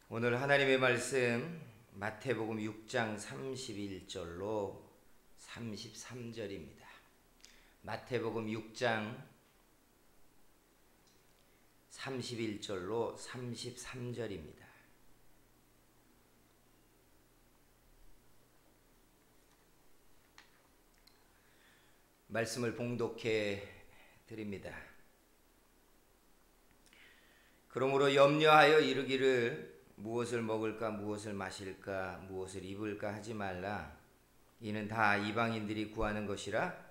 오늘 하나님의 말씀 마태복음 6장 31절로 33절입니다. 마태복음 6장 31절로 33절입니다. 말씀을 봉독해 드립니다. 그러므로 염려하여 이르기를 무엇을 먹을까 무엇을 마실까 무엇을 입을까 하지 말라. 이는 다 이방인들이 구하는 것이라.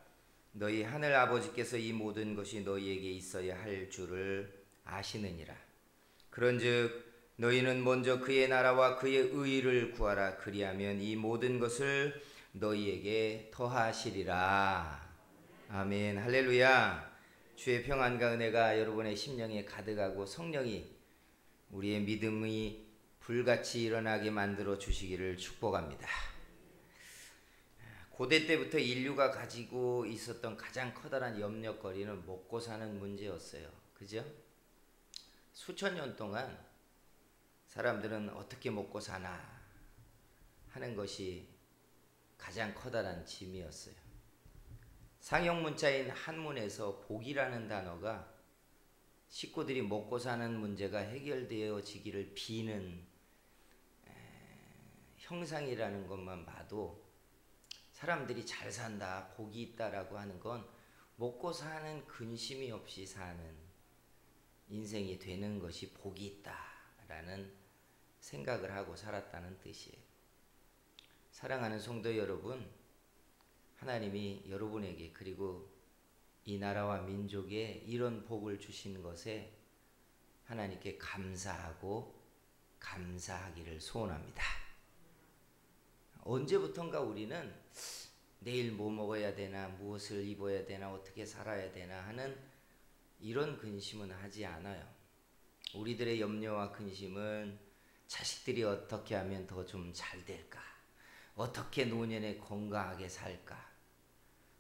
너희 하늘 아버지께서 이 모든 것이 너희에게 있어야 할 줄을 아시느니라. 그런즉 너희는 먼저 그의 나라와 그의 의를 구하라. 그리하면 이 모든 것을 너희에게 더하시리라. 아멘. 할렐루야. 주의 평안과 은혜가 여러분의 심령에 가득하고 성령이 우리의 믿음이 불같이 일어나게 만들어 주시기를 축복합니다. 고대 때부터 인류가 가지고 있었던 가장 커다란 염려거리는 먹고 사는 문제였어요. 그죠? 수천 년 동안 사람들은 어떻게 먹고 사나 하는 것이 가장 커다란 짐이었어요. 상형 문자인 한문에서 복이라는 단어가 식구들이 먹고 사는 문제가 해결되어지기를 비는 형상이라는 것만 봐도 사람들이 잘 산다, 복이 있다라고 하는 건 먹고 사는 근심이 없이 사는 인생이 되는 것이 복이 있다라는 생각을 하고 살았다는 뜻이에요. 사랑하는 성도 여러분, 하나님이 여러분에게 그리고 이 나라와 민족에 이런 복을 주신 것에 하나님께 감사하고 감사하기를 소원합니다. 언제부턴가 우리는 내일 뭐 먹어야 되나, 무엇을 입어야 되나, 어떻게 살아야 되나 하는 이런 근심은 하지 않아요. 우리들의 염려와 근심은 자식들이 어떻게 하면 더 좀 잘 될까? 어떻게 노년에 건강하게 살까?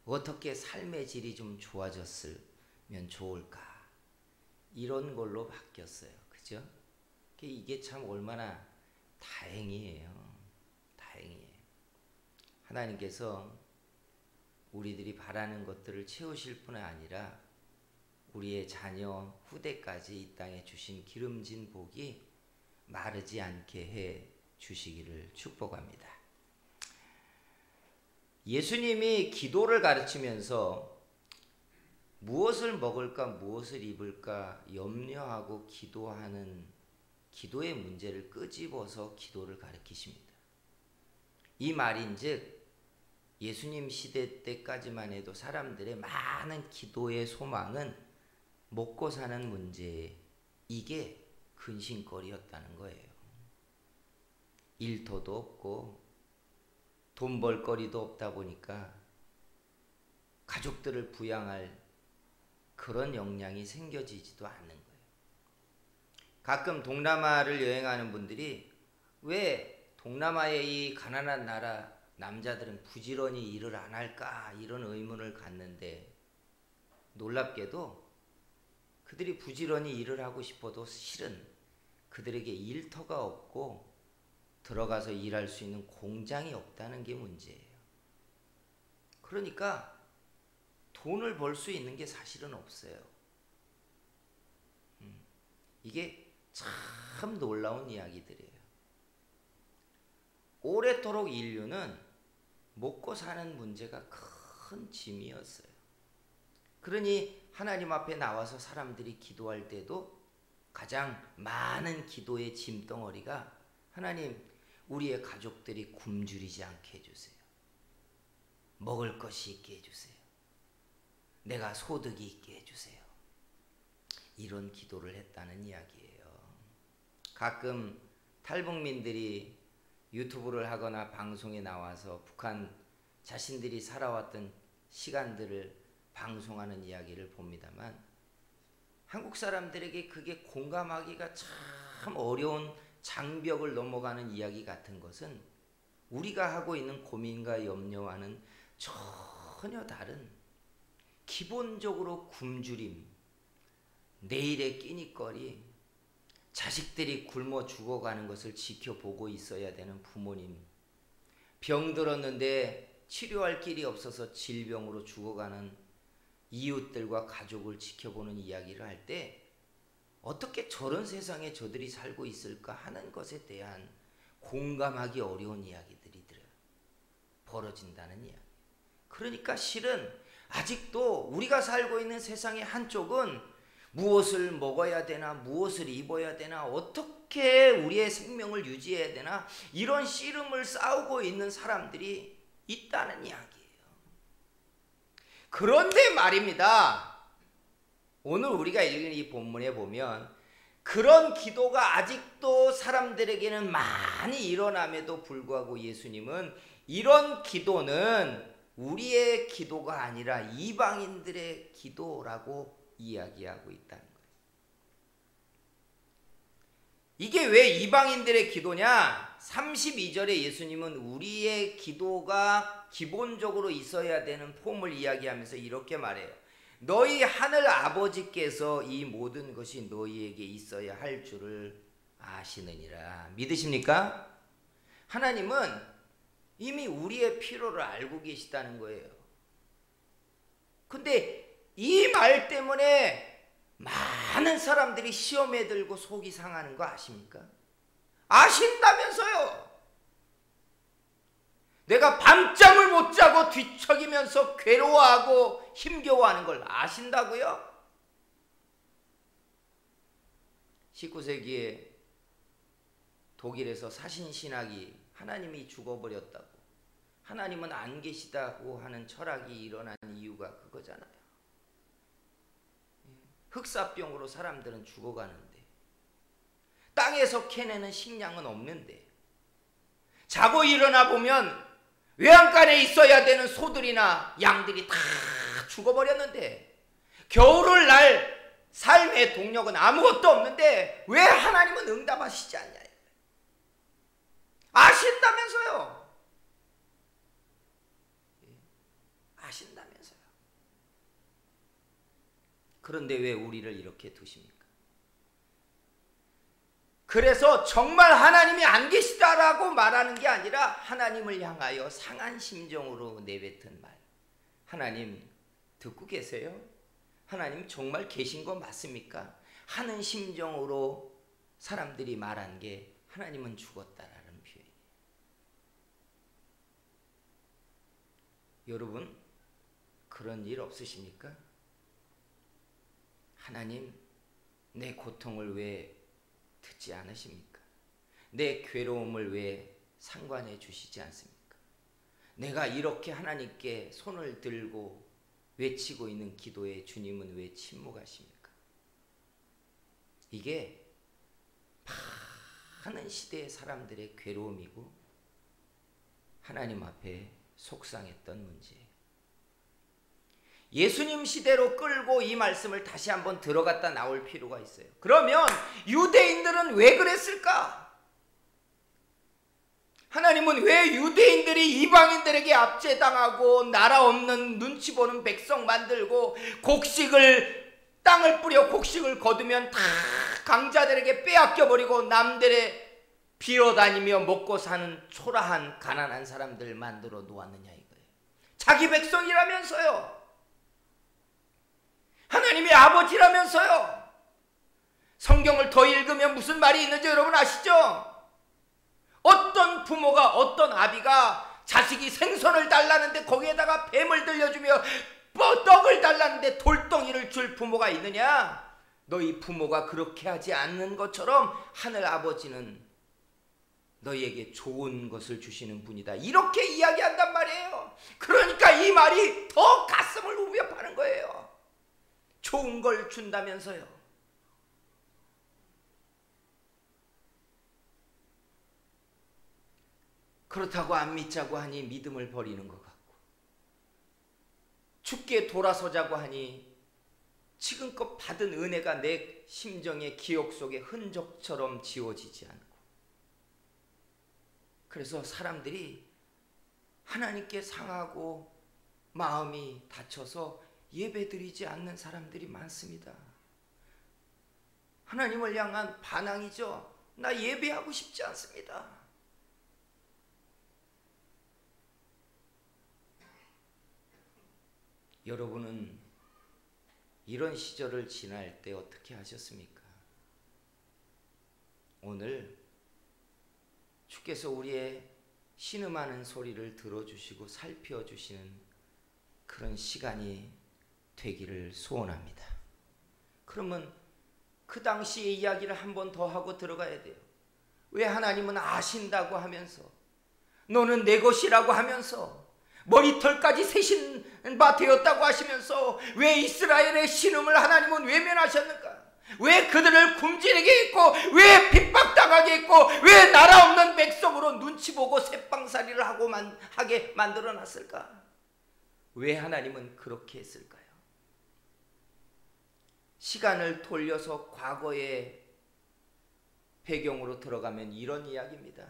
어떻게 삶의 질이 좀 좋아졌으면 좋을까? 이런 걸로 바뀌었어요. 그죠? 이게 참 얼마나 다행이에요. 다행이에요. 하나님께서 우리들이 바라는 것들을 채우실 뿐 아니라 우리의 자녀 후대까지 이 땅에 주신 기름진 복이 마르지 않게 해 주시기를 축복합니다. 예수님이 기도를 가르치면서 무엇을 먹을까 무엇을 입을까 염려하고 기도하는 기도의 문제를 끄집어서 기도를 가르치십니다. 이 말인즉 예수님 시대 때까지만 해도 사람들의 많은 기도의 소망은 먹고 사는 문제, 이게 근심거리였다는 거예요. 일터도 없고 돈 벌 거리도 없다 보니까 가족들을 부양할 그런 역량이 생겨지지도 않는 거예요. 가끔 동남아를 여행하는 분들이 왜 동남아의 이 가난한 나라 남자들은 부지런히 일을 안 할까 이런 의문을 갖는데, 놀랍게도 그들이 부지런히 일을 하고 싶어도 실은 그들에게 일터가 없고 들어가서 일할 수 있는 공장이 없다는 게 문제예요. 그러니까 돈을 벌 수 있는 게 사실은 없어요. 이게 참 놀라운 이야기들이에요. 오래도록 인류는 먹고 사는 문제가 큰 짐이었어요. 그러니 하나님 앞에 나와서 사람들이 기도할 때도 가장 많은 기도의 짐덩어리가 하나님, 우리의 가족들이 굶주리지 않게 해주세요. 먹을 것이 있게 해주세요. 내가 소득이 있게 해주세요. 이런 기도를 했다는 이야기예요. 가끔 탈북민들이 유튜브를 하거나 방송에 나와서 북한 자신들이 살아왔던 시간들을 방송하는 이야기를 봅니다만, 한국 사람들에게 그게 공감하기가 참 어려운 장벽을 넘어가는 이야기 같은 것은 우리가 하고 있는 고민과 염려와는 전혀 다른 기본적으로 굶주림, 내일의 끼니거리, 자식들이 굶어 죽어가는 것을 지켜보고 있어야 되는 부모님, 병들었는데 치료할 길이 없어서 질병으로 죽어가는 이웃들과 가족을 지켜보는 이야기를 할 때 어떻게 저런 세상에 저들이 살고 있을까 하는 것에 대한 공감하기 어려운 이야기들이 벌어진다는 이야기. 그러니까 실은 아직도 우리가 살고 있는 세상의 한쪽은 무엇을 먹어야 되나, 무엇을 입어야 되나, 어떻게 우리의 생명을 유지해야 되나, 이런 씨름을 싸우고 있는 사람들이 있다는 이야기예요. 그런데 말입니다, 오늘 우리가 읽은 이 본문에 보면 그런 기도가 아직도 사람들에게는 많이 일어남에도 불구하고 예수님은 이런 기도는 우리의 기도가 아니라 이방인들의 기도라고 이야기하고 있다는 거예요. 이게 왜 이방인들의 기도냐? 32절에 예수님은 우리의 기도가 기본적으로 있어야 되는 폼을 이야기하면서 이렇게 말해요. 너희 하늘 아버지께서 이 모든 것이 너희에게 있어야 할 줄을 아시느니라. 믿으십니까? 하나님은 이미 우리의 필요를 알고 계시다는 거예요. 근데 이 말 때문에 많은 사람들이 시험에 들고 속이 상하는 거 아십니까? 아신다면서요. 내가 밤잠을 못 자고 뒤척이면서 괴로워하고 힘겨워하는 걸 아신다고요? 19세기에 독일에서 사신신학이 하나님이 죽어버렸다고, 하나님은 안 계시다고 하는 철학이 일어난 이유가 그거잖아요. 흑사병으로 사람들은 죽어가는데, 땅에서 캐내는 식량은 없는데, 자고 일어나 보면 외양간에 있어야 되는 소들이나 양들이 다 죽어버렸는데, 겨울을 날 삶의 동력은 아무것도 없는데 왜 하나님은 응답하시지 않냐? 아신다면서요. 아신다면서요. 그런데 왜 우리를 이렇게 두십니까? 그래서 정말 하나님이 안 계시다라고 말하는 게 아니라 하나님을 향하여 상한 심정으로 내뱉은 말. 하나님 듣고 계세요? 하나님 정말 계신 거 맞습니까? 하는 심정으로 사람들이 말한 게 하나님은 죽었다라는 표현이에요. 여러분 그런 일 없으십니까? 하나님 내 고통을 왜 듣지 않으십니까? 내 괴로움을 왜 상관해 주시지 않습니까? 내가 이렇게 하나님께 손을 들고 외치고 있는 기도에 주님은 왜 침묵하십니까? 이게 많은 시대의 사람들의 괴로움이고 하나님 앞에 속상했던 문제예요. 예수님 시대로 끌고 이 말씀을 다시 한번 들어갔다 나올 필요가 있어요. 그러면 유대인들은 왜 그랬을까? 하나님은 왜 유대인들이 이방인들에게 압제당하고 나라 없는 눈치 보는 백성 만들고 곡식을 땅을 뿌려 곡식을 거두면 다 강자들에게 빼앗겨버리고 남들의 빌어다니며 먹고 사는 초라한 가난한 사람들 만들어 놓았느냐 이거예요. 자기 백성이라면서요. 하나님의 아버지라면서요. 성경을 더 읽으면 무슨 말이 있는지 여러분 아시죠? 어떤 부모가 어떤 아비가 자식이 생선을 달라는데 거기에다가 뱀을 들려주며 떡을 달라는데 돌덩이를 줄 부모가 있느냐? 너희 부모가 그렇게 하지 않는 것처럼 하늘 아버지는 너희에게 좋은 것을 주시는 분이다. 이렇게 이야기한단 말이에요. 그러니까 이 말이 더 가슴을 우며 파는 거예요. 좋은 걸 준다면서요. 그렇다고 안 믿자고 하니 믿음을 버리는 것 같고, 죽게 돌아서자고 하니 지금껏 받은 은혜가 내 심정의 기억 속에 흔적처럼 지워지지 않고, 그래서 사람들이 하나님께 상하고 마음이 다쳐서 예배드리지 않는 사람들이 많습니다. 하나님을 향한 반항이죠. 나 예배하고 싶지 않습니다. 여러분은 이런 시절을 지날 때 어떻게 하셨습니까? 오늘 주께서 우리의 신음하는 소리를 들어주시고 살펴주시는 그런 시간이 되기를 소원합니다. 그러면 그 당시의 이야기를 한 번 더 하고 들어가야 돼요. 왜 하나님은 아신다고 하면서, 너는 내 것이라고 하면서, 머리털까지 세신 바 되었다고 하시면서 왜 이스라엘의 신음을 하나님은 외면하셨는가? 왜 그들을 굶주리게 했고, 왜 핍박당하게 했고, 왜 나라 없는 백성으로 눈치 보고 새빵살이를 하게 만들어 놨을까? 왜 하나님은 그렇게 했을까요? 시간을 돌려서 과거의 배경으로 들어가면 이런 이야기입니다.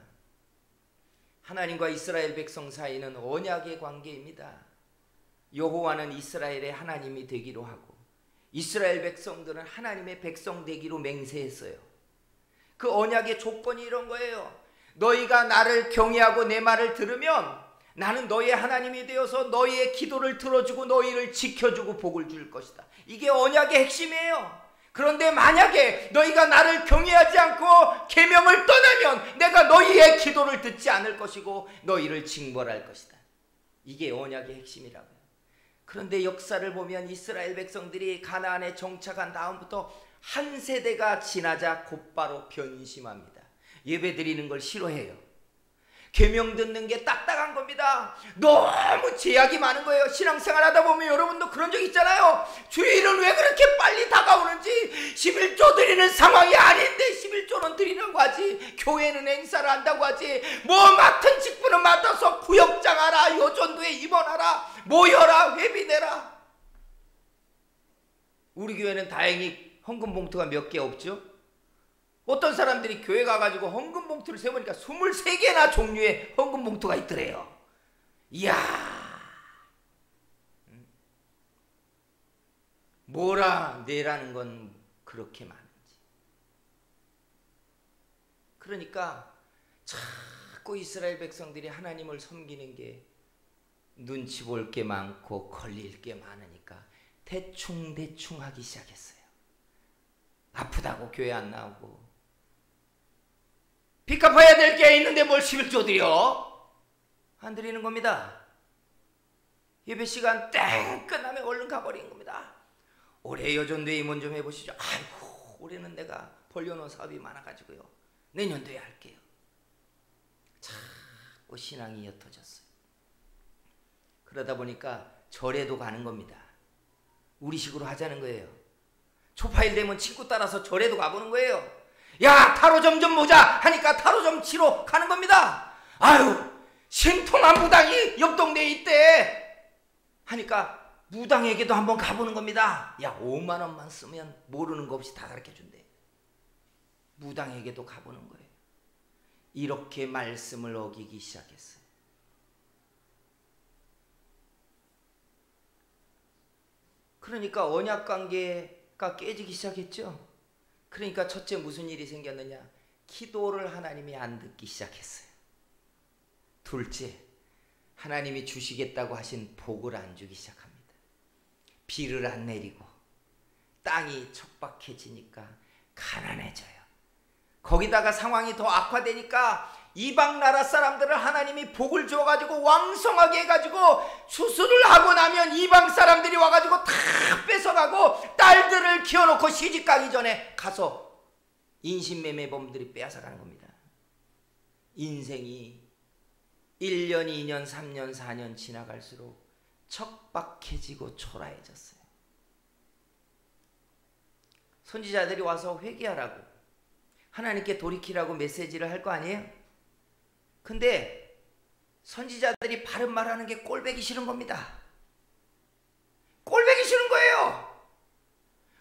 하나님과 이스라엘 백성 사이는 언약의 관계입니다. 여호와는 이스라엘의 하나님이 되기로 하고 이스라엘 백성들은 하나님의 백성 되기로 맹세했어요. 그 언약의 조건이 이런 거예요. 너희가 나를 경외하고 내 말을 들으면 나는 너희의 하나님이 되어서 너희의 기도를 들어주고 너희를 지켜주고 복을 줄 것이다. 이게 언약의 핵심이에요. 그런데 만약에 너희가 나를 경외하지 않고 계명을 떠나면 내가 너희의 기도를 듣지 않을 것이고 너희를 징벌할 것이다. 이게 언약의 핵심이라고요. 그런데 역사를 보면 이스라엘 백성들이 가나안에 정착한 다음부터 한 세대가 지나자 곧바로 변심합니다. 예배드리는 걸 싫어해요. 계명 듣는 게 딱딱한 겁니다. 너무 제약이 많은 거예요. 신앙생활 하다 보면 여러분도 그런 적 있잖아요. 주일은 왜 그렇게 빨리 다가오는지, 11조 드리는 상황이 아닌데 11조는 드리라고 하지, 교회는 행사를 한다고 하지, 뭐 맡은 직분은 맡아서 구역장 하라, 여전도에 입원하라, 모여라, 회비내라. 우리 교회는 다행히 헌금 봉투가 몇 개 없죠. 어떤 사람들이 교회 가가지고 헌금 봉투를 세보니까 23개나 종류의 헌금 봉투가 있더래요. 이야, 뭐라 내라는 건 그렇게 많은지. 그러니까 자꾸 이스라엘 백성들이 하나님을 섬기는 게 눈치 볼 게 많고 걸릴 게 많으니까 대충 하기 시작했어요. 아프다고 교회 안 나오고, 빚 갚아야 될 게 있는데 뭘 11조 드려? 안 드리는 겁니다. 예배 시간 땡 끝나면 얼른 가버리는 겁니다. 올해 여전도에 임원 좀 해보시죠. 아이고, 올해는 내가 벌려놓은 사업이 많아가지고요, 내년도에 할게요. 자꾸 신앙이 옅어졌어요. 그러다 보니까 절에도 가는 겁니다. 우리식으로 하자는 거예요. 초파일 되면 친구 따라서 절에도 가보는 거예요. 야, 타로점 좀 보자 하니까 타로점 치러 가는 겁니다. 아유, 신통한 무당이 옆 동네에 있대 하니까 무당에게도 한번 가보는 겁니다. 야, 5만 원만 쓰면 모르는 거 없이 다 가르쳐준대. 무당에게도 가보는 거예요. 이렇게 말씀을 어기기 시작했어요. 그러니까 언약관계가 깨지기 시작했죠. 그러니까 첫째 무슨 일이 생겼느냐? 기도를 하나님이 안 듣기 시작했어요. 둘째, 하나님이 주시겠다고 하신 복을 안 주기 시작합니다. 비를 안 내리고 땅이 척박해지니까 가난해져요. 거기다가 상황이 더 악화되니까 이방 나라 사람들을 하나님이 복을 줘가지고 왕성하게 해가지고 추수를 하고 나면 이방 사람들이 와가지고 다 뺏어가고 딸들을 키워놓고 시집가기 전에 가서 인신매매범들이 빼앗아가는 겁니다. 인생이 1년, 2년, 3년, 4년 지나갈수록 척박해지고 초라해졌어요. 선지자들이 와서 회개하라고, 하나님께 돌이키라고 메시지를 할 거 아니에요? 근데 선지자들이 바른 말하는 게 꼴보기 싫은 겁니다. 꼴보기 싫은 거예요.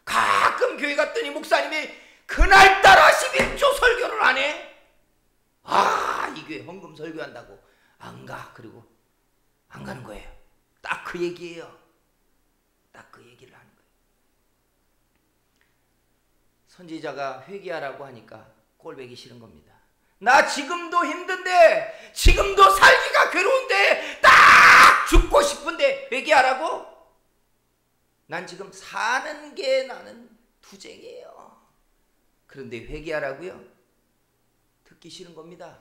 가끔 교회 갔더니 목사님이 그날따라 11조 설교를 안 해. 아, 이 교회 헌금 설교한다고 안 가. 그리고 안 가는 거예요. 딱 그 얘기예요. 딱 그 얘기를 하는 거예요. 선지자가 회개하라고 하니까 꼴보기 싫은 겁니다. 나 지금도 힘든데, 지금도 살기가 괴로운데, 딱 죽고 싶은데 회개하라고? 난 지금 사는 게 나는 투쟁이에요. 그런데 회개하라고요? 듣기 싫은 겁니다.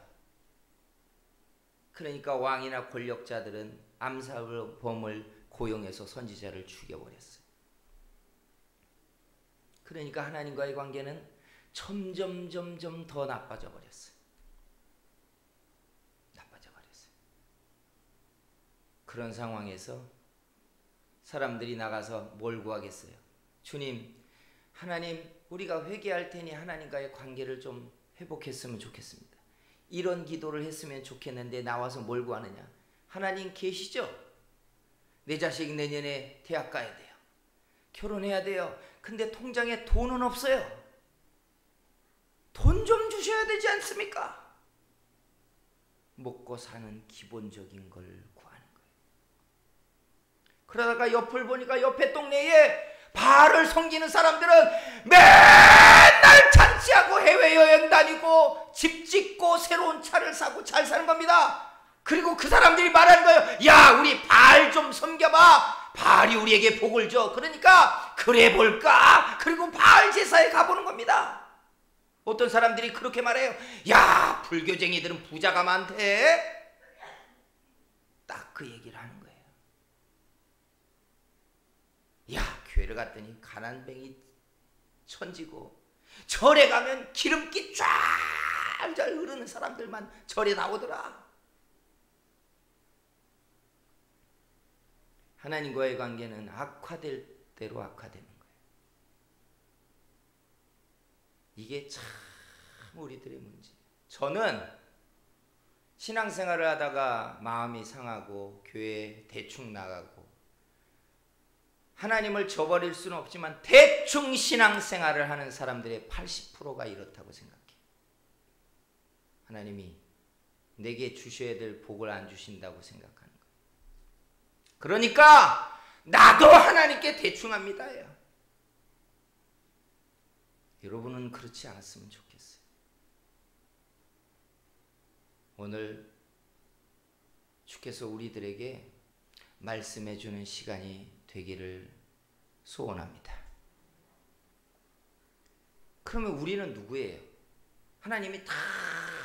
그러니까 왕이나 권력자들은 암살범을 고용해서 선지자를 죽여버렸어요. 그러니까 하나님과의 관계는 점점 더 나빠져 버렸어요. 그런 상황에서 사람들이 나가서 뭘 구하겠어요? 주님, 하나님, 우리가 회개할 테니 하나님과의 관계를 좀 회복했으면 좋겠습니다. 이런 기도를 했으면 좋겠는데 나와서 뭘 구하느냐? 하나님 계시죠? 내 자식 내년에 대학 가야 돼요. 결혼해야 돼요. 근데 통장에 돈은 없어요. 돈 좀 주셔야 되지 않습니까? 먹고 사는 기본적인 걸 구하는 거예요. 그러다가 옆을 보니까 옆에 동네에 바알을 섬기는 사람들은 맨날 잔치하고 해외여행 다니고 집 짓고 새로운 차를 사고 잘 사는 겁니다. 그리고 그 사람들이 말하는 거예요. 야, 우리 바알 좀 섬겨봐. 바알이 우리에게 복을 줘. 그러니까 그래 볼까? 그리고 바알 제사에 가보는 겁니다. 어떤 사람들이 그렇게 말해요. 야, 불교쟁이들은 부자가 많대. 딱 그 얘기를 하는 거예요. 야, 교회를 갔더니 가난뱅이 천지고 절에 가면 기름기 쫙잘 흐르는 사람들만 절에 나오더라. 하나님과의 관계는 악화될 대로 악화되는 거예요. 이게 참 우리들의 문제예요. 저는 신앙생활을 하다가 마음이 상하고 교회에 대충 나가고 하나님을 저버릴 수는 없지만 대충 신앙생활을 하는 사람들의 80%가 이렇다고 생각해요. 하나님이 내게 주셔야 될 복을 안 주신다고 생각하는 거예요. 그러니까 나도 하나님께 대충 합니다요. 여러분은 그렇지 않았으면 좋겠어요. 오늘 주께서 우리들에게 말씀해 주는 시간이 되기를 소원합니다. 그러면 우리는 누구예요? 하나님이 다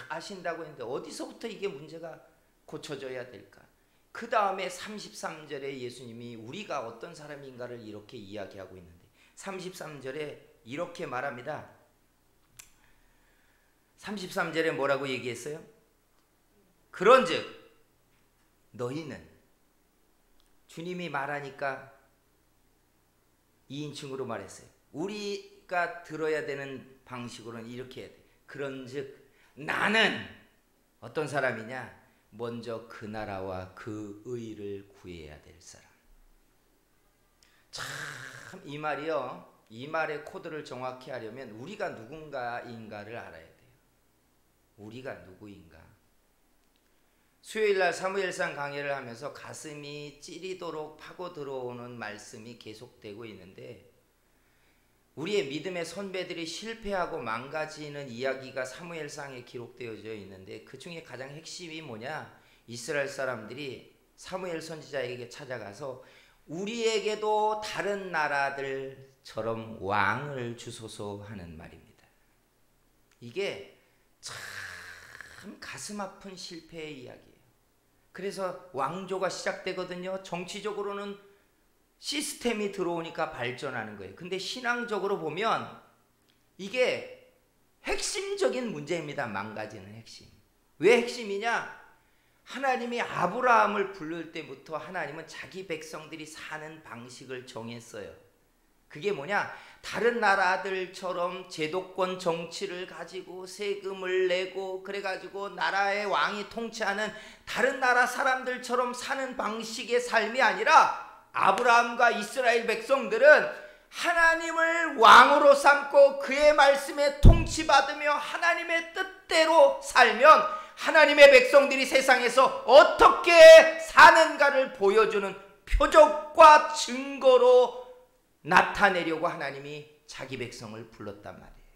아신다고 했는데 어디서부터 이게 문제가 고쳐져야 될까? 그 다음에 33절에 예수님이 우리가 어떤 사람인가를 이렇게 이야기하고 있는데 33절에 이렇게 말합니다. 33절에 뭐라고 얘기했어요? 그런즉 너희는, 주님이 말하니까 2인칭으로 말했어요. 우리가 들어야 되는 방식으로는 이렇게 해야 돼. 그런즉 나는 어떤 사람이냐? 먼저 그 나라와 그 의를 구해야 될 사람. 참 이 말이요, 이 말의 코드를 정확히 하려면 우리가 누군가인가를 알아야 돼요. 우리가 누구인가? 수요일날 사무엘상 강해를 하면서 가슴이 찌리도록 파고 들어오는 말씀이 계속되고 있는데 우리의 믿음의 선배들이 실패하고 망가지는 이야기가 사무엘상에 기록되어져 있는데 그 중에 가장 핵심이 뭐냐? 이스라엘 사람들이 사무엘 선지자에게 찾아가서 우리에게도 다른 나라들처럼 왕을 주소서 하는 말입니다. 이게 참 가슴 아픈 실패의 이야기예요. 그래서 왕조가 시작되거든요. 정치적으로는 시스템이 들어오니까 발전하는 거예요. 근데 신앙적으로 보면 이게 핵심적인 문제입니다. 망가지는 핵심. 왜 핵심이냐? 하나님이 아브라함을 부를 때부터 하나님은 자기 백성들이 사는 방식을 정했어요. 그게 뭐냐? 다른 나라들처럼 제도권 정치를 가지고 세금을 내고 그래가지고 나라의 왕이 통치하는 다른 나라 사람들처럼 사는 방식의 삶이 아니라 아브라함과 이스라엘 백성들은 하나님을 왕으로 삼고 그의 말씀에 통치받으며 하나님의 뜻대로 살면 하나님의 백성들이 세상에서 어떻게 사는가를 보여주는 표적과 증거로 나타내려고 하나님이 자기 백성을 불렀단 말이에요.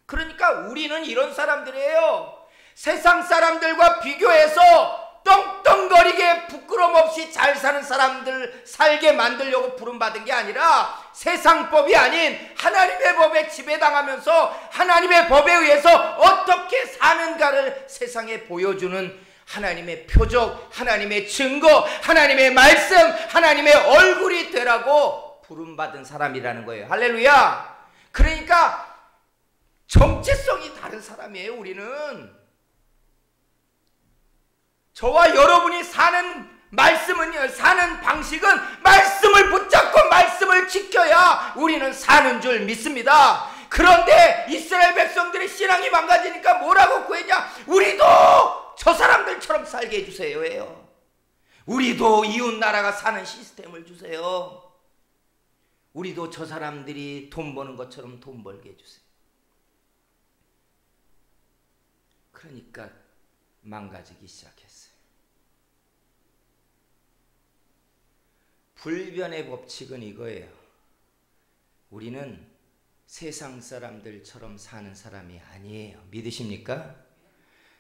그러니까 우리는 이런 사람들이에요. 세상 사람들과 비교해서 떵떵거리게 부끄럼 없이 잘 사는 사람들 살게 만들려고 부름받은 게 아니라 세상 법이 아닌 하나님의 법에 지배당하면서 하나님의 법에 의해서 어떻게 사는가를 세상에 보여주는 하나님의 표적, 하나님의 증거, 하나님의 말씀, 하나님의 얼굴이 되라고 부름받은 사람이라는 거예요. 할렐루야. 그러니까 정체성이 다른 사람이에요. 우리는 저와 여러분이 사는 말씀은, 사는 방식은 말씀을 붙잡고 말씀을 지켜야 우리는 사는 줄 믿습니다. 그런데 이스라엘 백성들의 신앙이 망가지니까 뭐라고 구했냐? 우리도 저 사람들처럼 살게 해주세요. 우리도 이웃 나라가 사는 시스템을 주세요. 우리도 저 사람들이 돈 버는 것처럼 돈 벌게 해주세요. 그러니까 망가지기 시작했어요. 불변의 법칙은 이거예요. 우리는 세상 사람들처럼 사는 사람이 아니에요. 믿으십니까?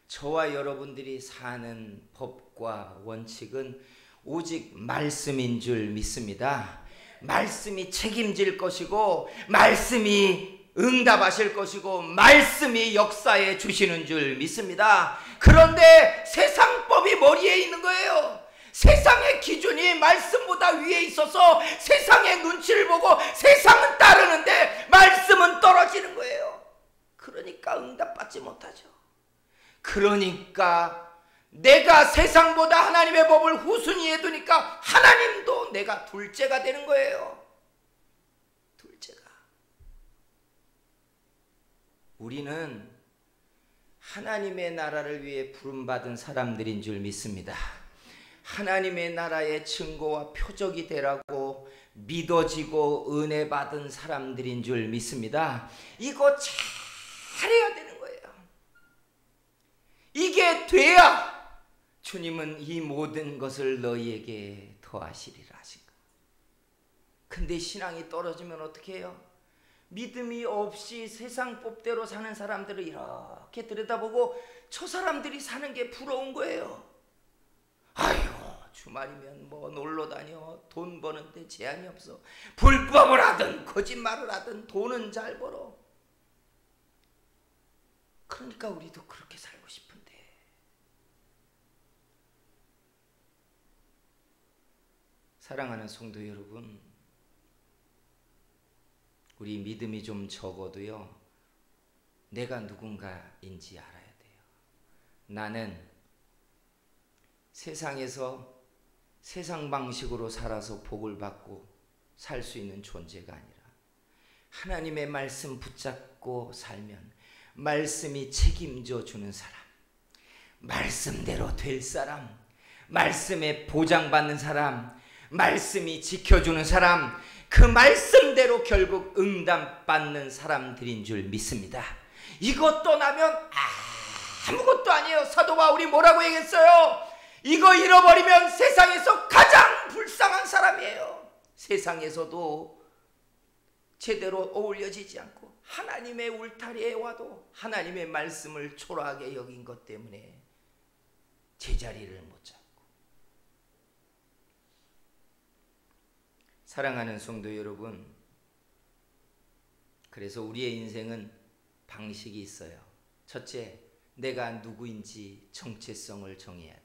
저와 여러분들이 사는 법과 원칙은 오직 말씀인 줄 믿습니다. 말씀이 책임질 것이고, 말씀이 응답하실 것이고, 말씀이 역사해 주시는 줄 믿습니다. 그런데 세상법이 머리에 있는 거예요. 세상의 기준이 말씀보다 위에 있어서 세상의 눈치를 보고 세상은 따르는데 말씀은 떨어지는 거예요. 그러니까 응답받지 못하죠. 그러니까 내가 세상보다 하나님의 법을 후순위에 두니까 하나님도 내가 둘째가 되는 거예요. 둘째가. 우리는 하나님의 나라를 위해 부름받은 사람들인 줄 믿습니다. 하나님의 나라의 증거와 표적이 되라고 믿어지고 은혜 받은 사람들인 줄 믿습니다. 이거 잘해야 되는 거예요. 이게 돼야 주님은 이 모든 것을 너희에게 더하시리라 하신 거. 근데 신앙이 떨어지면 어떻게 해요? 믿음이 없이 세상 법대로 사는 사람들을 이렇게 들여다보고 저 사람들이 사는 게 부러운 거예요. 아이고, 주말이면 뭐 놀러 다녀, 돈 버는데 제한이 없어. 불법을 하든 거짓말을 하든 돈은 잘 벌어. 그러니까 우리도 그렇게 살고 싶은데. 사랑하는 성도 여러분, 우리 믿음이 좀 적어도요, 내가 누군가인지 알아야 돼요. 나는 세상에서 세상 방식으로 살아서 복을 받고 살 수 있는 존재가 아니라 하나님의 말씀 붙잡고 살면 말씀이 책임져 주는 사람, 말씀대로 될 사람, 말씀에 보장받는 사람, 말씀이 지켜주는 사람, 그 말씀대로 결국 응답받는 사람들인 줄 믿습니다. 이것 떠나면 아무것도 아니에요. 사도 바울이 뭐라고 얘기했어요? 이거 잃어버리면 세상에서 가장 불쌍한 사람이에요. 세상에서도 제대로 어울려지지 않고 하나님의 울타리에 와도 하나님의 말씀을 초라하게 여긴 것 때문에 제자리를 못 잡고. 사랑하는 성도 여러분, 그래서 우리의 인생은 방식이 있어요. 첫째, 내가 누구인지 정체성을 정해야 돼.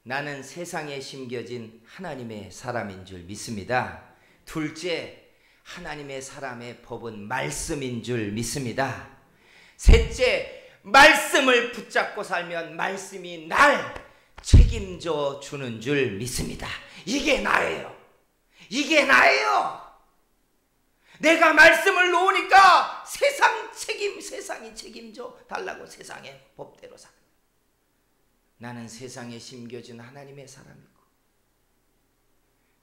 나는 세상에 심겨진 하나님의 사람인 줄 믿습니다. 둘째, 하나님의 사람의 법은 말씀인 줄 믿습니다. 셋째, 말씀을 붙잡고 살면 말씀이 날 책임져 주는 줄 믿습니다. 이게 나예요. 이게 나예요. 내가 말씀을 놓으니까 세상이 책임져 달라고 세상의 법대로 살아. 나는 세상에 심겨진 하나님의 사람이고,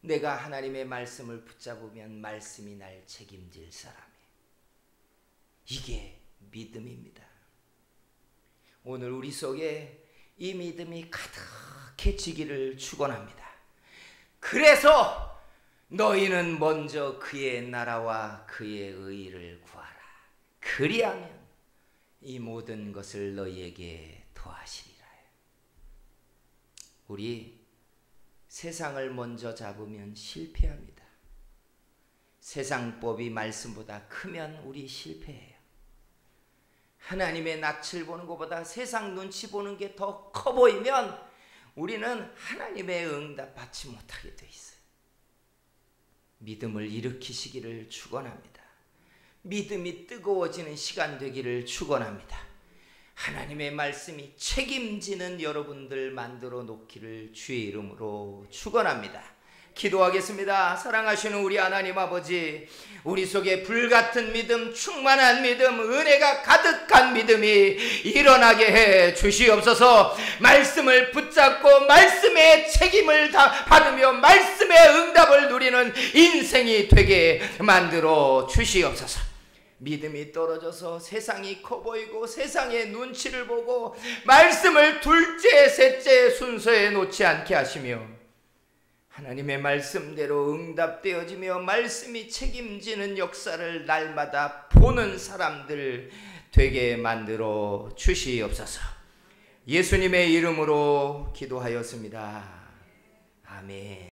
내가 하나님의 말씀을 붙잡으면 말씀이 날 책임질 사람이에요. 이게 믿음입니다. 오늘 우리 속에 이 믿음이 가득해지기를 축원합니다. 그래서 너희는 먼저 그의 나라와 그의 의를 구하라. 그리하면 이 모든 것을 너희에게 더하시리라. 우리 세상을 먼저 잡으면 실패합니다. 세상법이 말씀보다 크면 우리 실패해요. 하나님의 낯을 보는 것보다 세상 눈치 보는 게 더 커 보이면 우리는 하나님의 응답 받지 못하게 돼 있어요. 믿음을 일으키시기를 축원합니다. 믿음이 뜨거워지는 시간 되기를 축원합니다. 하나님의 말씀이 책임지는 여러분들 만들어 놓기를 주의 이름으로 축원합니다. 기도하겠습니다. 사랑하시는 우리 하나님 아버지, 우리 속에 불같은 믿음, 충만한 믿음, 은혜가 가득한 믿음이 일어나게 해 주시옵소서. 말씀을 붙잡고 말씀의 책임을 다 받으며 말씀의 응답을 누리는 인생이 되게 만들어 주시옵소서. 믿음이 떨어져서 세상이 커 보이고 세상의 눈치를 보고 말씀을 둘째 셋째 순서에 놓지 않게 하시며 하나님의 말씀대로 응답되어지며 말씀이 책임지는 역사를 날마다 보는 사람들 되게 만들어 주시옵소서. 예수님의 이름으로 기도하였습니다. 아멘.